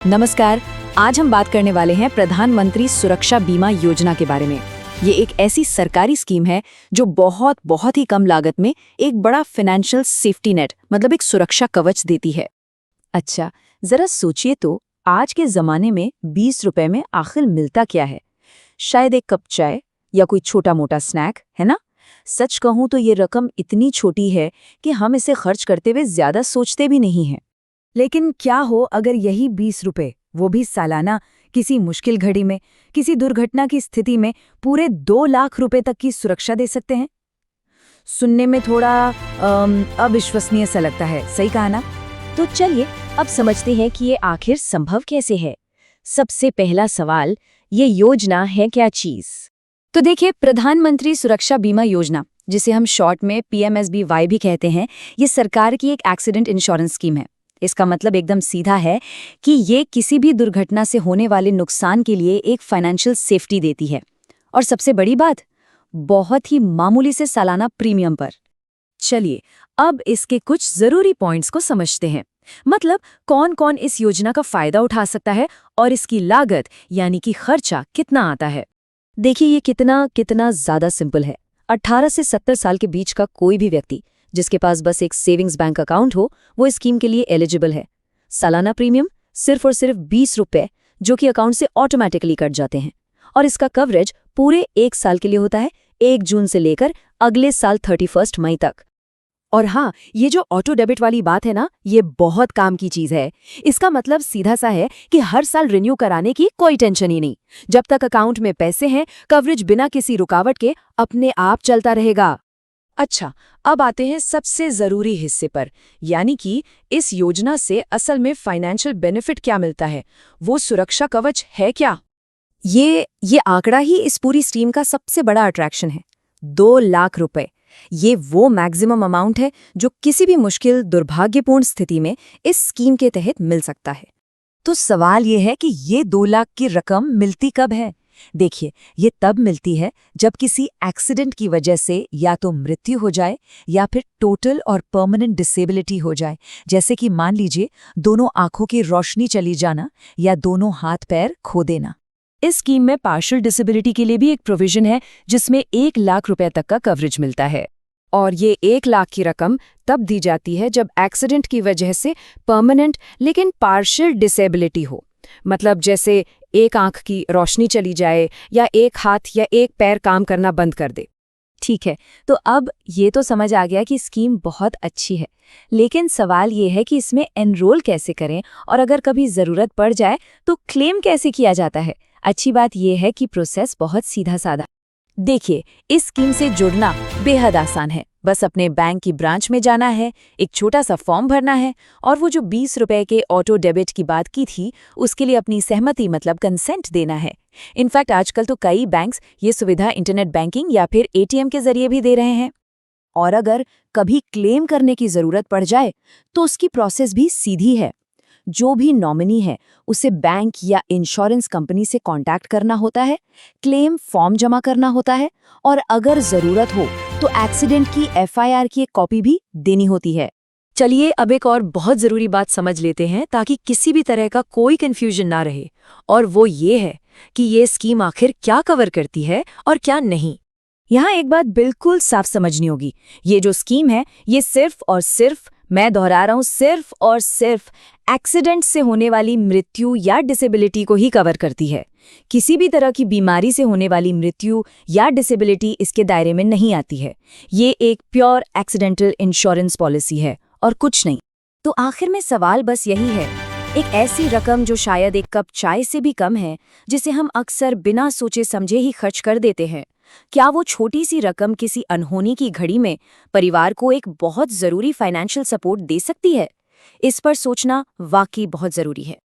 नमस्कार। आज हम बात करने वाले हैं प्रधानमंत्री सुरक्षा बीमा योजना के बारे में। ये एक ऐसी सरकारी स्कीम है जो बहुत ही कम लागत में एक बड़ा फाइनेंशियल सेफ्टी नेट मतलब एक सुरक्षा कवच देती है। अच्छा, जरा सोचिए तो आज के जमाने में 20 रुपए में आखिर मिलता क्या है? शायद एक कप चाय या कोई छोटा मोटा स्नैक, है ना? सच कहूं तो ये रकम इतनी छोटी है कि हम इसे खर्च करते हुए ज्यादा सोचते भी नहीं हैं। लेकिन क्या हो अगर यही 20 रुपए, वो भी सालाना, किसी मुश्किल घड़ी में, किसी दुर्घटना की स्थिति में पूरे 2 लाख रुपए तक की सुरक्षा दे सकते हैं? सुनने में थोड़ा अविश्वसनीय सा लगता है, सही कहा ना? तो चलिए अब समझते हैं कि ये आखिर संभव कैसे है। सबसे पहला सवाल, ये योजना है क्या चीज? तो देखिए, प्रधानमंत्री सुरक्षा बीमा योजना, जिसे हम शॉर्ट में PMSBY भी कहते हैं, ये सरकार की एक एक्सीडेंट इंश्योरेंस स्कीम है। इसका मतलब एकदम सीधा है कि ये किसी भी दुर्घटना से होने वाले नुकसान के लिए एक फाइनेंशियल सेफ्टी देती है। और सबसे बड़ी बात, बहुत ही मामूली से सालाना प्रीमियम पर। चलिए अब इसके कुछ जरूरी पॉइंट्स को समझते हैं। मतलब कौन कौन इस योजना का फायदा उठा सकता है और इसकी लागत यानी कि खर्चा कितना आता है। देखिए, ये कितना ज्यादा सिंपल है। 18 से 70 साल के बीच का कोई भी व्यक्ति जिसके पास बस एक सेविंग्स बैंक अकाउंट हो, वो इस स्कीम के लिए एलिजिबल है। सालाना प्रीमियम सिर्फ और सिर्फ 20 रुपए, जो कि अकाउंट से ऑटोमेटिकली कट जाते हैं। और इसका कवरेज पूरे 1 साल के लिए होता है, 1 जून से लेकर अगले साल 31 मई तक। और हाँ, ये जो ऑटो डेबिट वाली बात है ना, ये बहुत काम की चीज है। इसका मतलब सीधा सा है कि हर साल रिन्यू कराने की कोई टेंशन ही नहीं। जब तक अकाउंट में पैसे हैं, कवरेज बिना किसी रुकावट के अपने आप चलता रहेगा। अच्छा, अब आते हैं सबसे जरूरी हिस्से पर, यानी कि इस योजना से असल में फाइनेंशियल बेनिफिट क्या मिलता है, वो सुरक्षा कवच है क्या? ये आंकड़ा ही इस पूरी स्कीम का सबसे बड़ा अट्रैक्शन है। 2 लाख रुपए, ये वो मैक्सिमम अमाउंट है जो किसी भी मुश्किल दुर्भाग्यपूर्ण स्थिति में इस स्कीम के तहत मिल सकता है। तो सवाल ये है कि ये 2 लाख की रकम मिलती कब है? देखिए, ये तब मिलती है जब किसी एक्सीडेंट की वजह से या तो मृत्यु हो जाए या फिर टोटल और परमानेंट डिसेबिलिटी हो जाए। जैसे कि मान लीजिए दोनों आंखों की रोशनी चली जाना या दोनों हाथ पैर खो देना। इस स्कीम में पार्शियल डिसेबिलिटी के लिए भी एक प्रोविजन है, जिसमें 1 लाख रुपए तक का कवरेज मिलता है। और ये 1 लाख की रकम तब दी जाती है जब एक्सीडेंट की वजह से परमानेंट लेकिन पार्शियल डिसेबिलिटी हो। मतलब जैसे एक आंख की रोशनी चली जाए या एक हाथ या एक पैर काम करना बंद कर दे। ठीक है, तो अब ये तो समझ आ गया कि स्कीम बहुत अच्छी है, लेकिन सवाल ये है कि इसमें एनरोल कैसे करें और अगर कभी जरूरत पड़ जाए तो क्लेम कैसे किया जाता है। अच्छी बात यह है कि प्रोसेस बहुत सीधा साधा। देखिए, इस स्कीम से जुड़ना बेहद आसान है। बस अपने बैंक की ब्रांच में जाना है, एक छोटा सा फॉर्म भरना है और वो जो 20 रुपए के ऑटो डेबिट की बात की थी, उसके लिए अपनी सहमति मतलब कंसेंट देना है। इनफैक्ट आजकल तो कई बैंक्स ये सुविधा इंटरनेट बैंकिंग या फिर ATM के जरिए भी दे रहे हैं। और अगर कभी क्लेम करने की जरूरत पड़ जाए तो उसकी प्रोसेस भी सीधी है। जो भी नॉमिनी है उसे बैंक या इंश्योरेंस कंपनी से कांटेक्ट करना होता है, क्लेम फॉर्म जमा करना होता है और अगर जरूरत हो तो एक्सीडेंट की FIR की एक कॉपी भी देनी होती है। चलिए अब एक और बहुत जरूरी बात समझ लेते हैं ताकि किसी भी तरह का कोई कंफ्यूजन ना रहे, और वो ये है कि ये स्कीम आखिर क्या कवर करती है और क्या नहीं। यहाँ एक बात बिल्कुल साफ समझनी होगी, ये जो स्कीम है ये सिर्फ और सिर्फ, मैं दोहरा रहा हूँ, सिर्फ और सिर्फ एक्सीडेंट से होने वाली मृत्यु या डिसेबिलिटी को ही कवर करती है। किसी भी तरह की बीमारी से होने वाली मृत्यु या डिसेबिलिटी इसके दायरे में नहीं आती है। ये एक प्योर एक्सीडेंटल इंश्योरेंस पॉलिसी है और कुछ नहीं। तो आखिर में सवाल बस यही है, एक ऐसी रकम जो शायद एक कप चाय से भी कम है, जिसे हम अक्सर बिना सोचे समझे ही खर्च कर देते हैं, क्या वो छोटी सी रकम किसी अनहोनी की घड़ी में परिवार को एक बहुत जरूरी फाइनेंशियल सपोर्ट दे सकती है? इस पर सोचना वाकई बहुत जरूरी है।